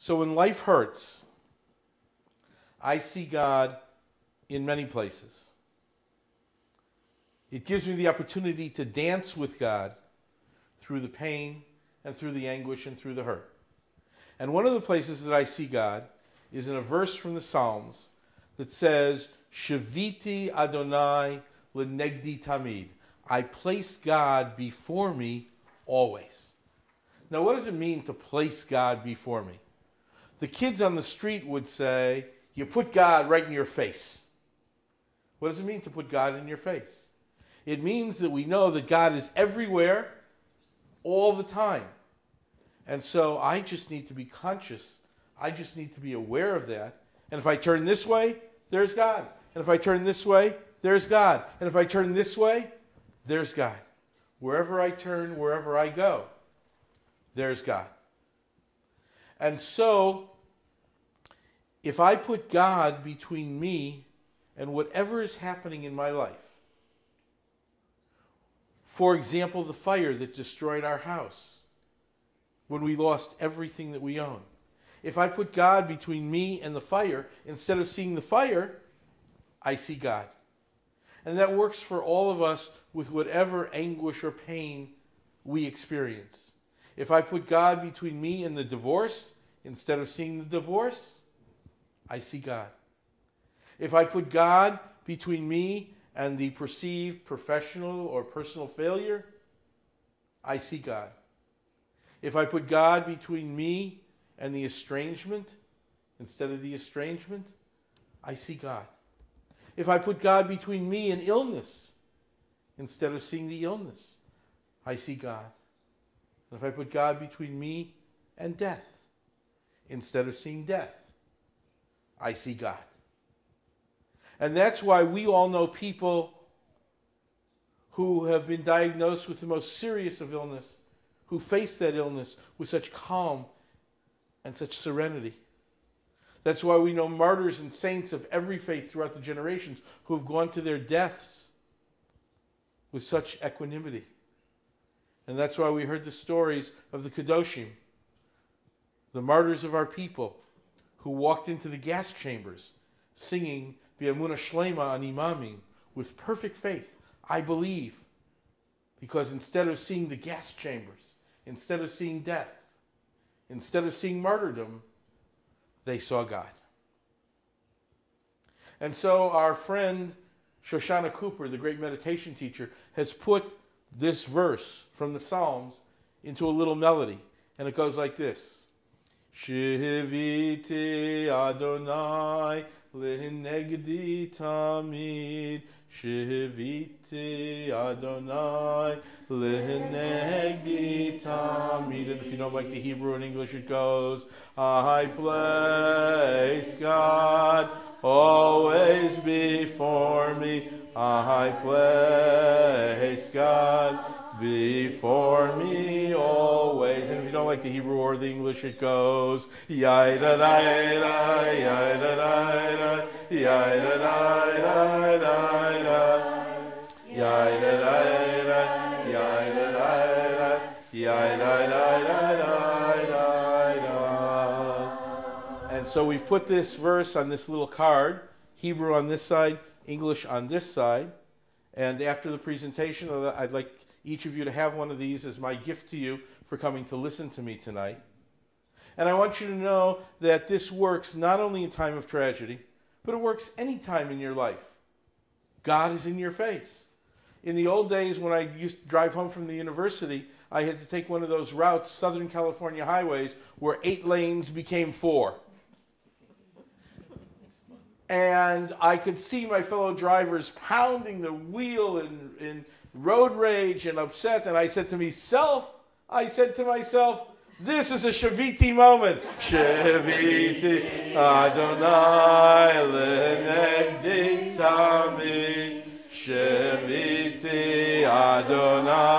So when life hurts, I see God in many places. It gives me the opportunity to dance with God through the pain and through the anguish and through the hurt. And one of the places that I see God is in a verse from the Psalms that says, Shaviti Adonai lenegdi tamid. I place God before me always. Now, what does it mean to place God before me? The kids on the street would say, you put God right in your face. What does it mean to put God in your face? It means that we know that God is everywhere, all the time. And so I just need to be conscious. I just need to be aware of that. And if I turn this way, there's God. And if I turn this way, there's God. And if I turn this way, there's God. Wherever I turn, wherever I go, there's God. And so, if I put God between me and whatever is happening in my life, for example, the fire that destroyed our house when we lost everything that we own. If I put God between me and the fire, instead of seeing the fire, I see God. And that works for all of us with whatever anguish or pain we experience. If I put God between me and the divorce, instead of seeing the divorce, I see God. If I put God between me and the perceived professional or personal failure, I see God. If I put God between me and the estrangement, instead of the estrangement, I see God. If I put God between me and illness, instead of seeing the illness, I see God. And if I put God between me and death, instead of seeing death, I see God. And that's why we all know people who have been diagnosed with the most serious of illness, who face that illness with such calm and such serenity. That's why we know martyrs and saints of every faith throughout the generations who have gone to their deaths with such equanimity. And that's why we heard the stories of the Kadoshim, the martyrs of our people, who walked into the gas chambers singing B'Emunah Shlema an Imamim with perfect faith. I believe. Because instead of seeing the gas chambers, instead of seeing death, instead of seeing martyrdom, they saw God. And so our friend Shoshana Cooper, the great meditation teacher, has put this verse from the Psalms into a little melody. And it goes like this. Shiviti Adonai lehnegdi tamid. Shiviti Adonai lehnegdi tamid. And if you don't like the Hebrew and English, it goes, I place God always before me. I place God before me always. And if you don't like the Hebrew or the English, it goes, Yai-da-da-da, Yai-da-da-da, Yai-da-da-da-da-da, Yai-da-da-da, Yai-da-da-da, Yai-da-da-da-da-da. And so we've put this verse on this little card, Hebrew on this side, English on this side. And after the presentation, I'd like each of you to have one of these as my gift to you for coming to listen to me tonight. And I want you to know that this works not only in time of tragedy, but it works any time in your life. God is in your face. In the old days when I used to drive home from the university, I had to take one of those routes, Southern California highways, where 8 lanes became 4. And I could see my fellow drivers pounding the wheel in road rage and upset. And I said to myself, this is a Shaviti moment. Shaviti Adonai lenegdi tamid. Shaviti Adonai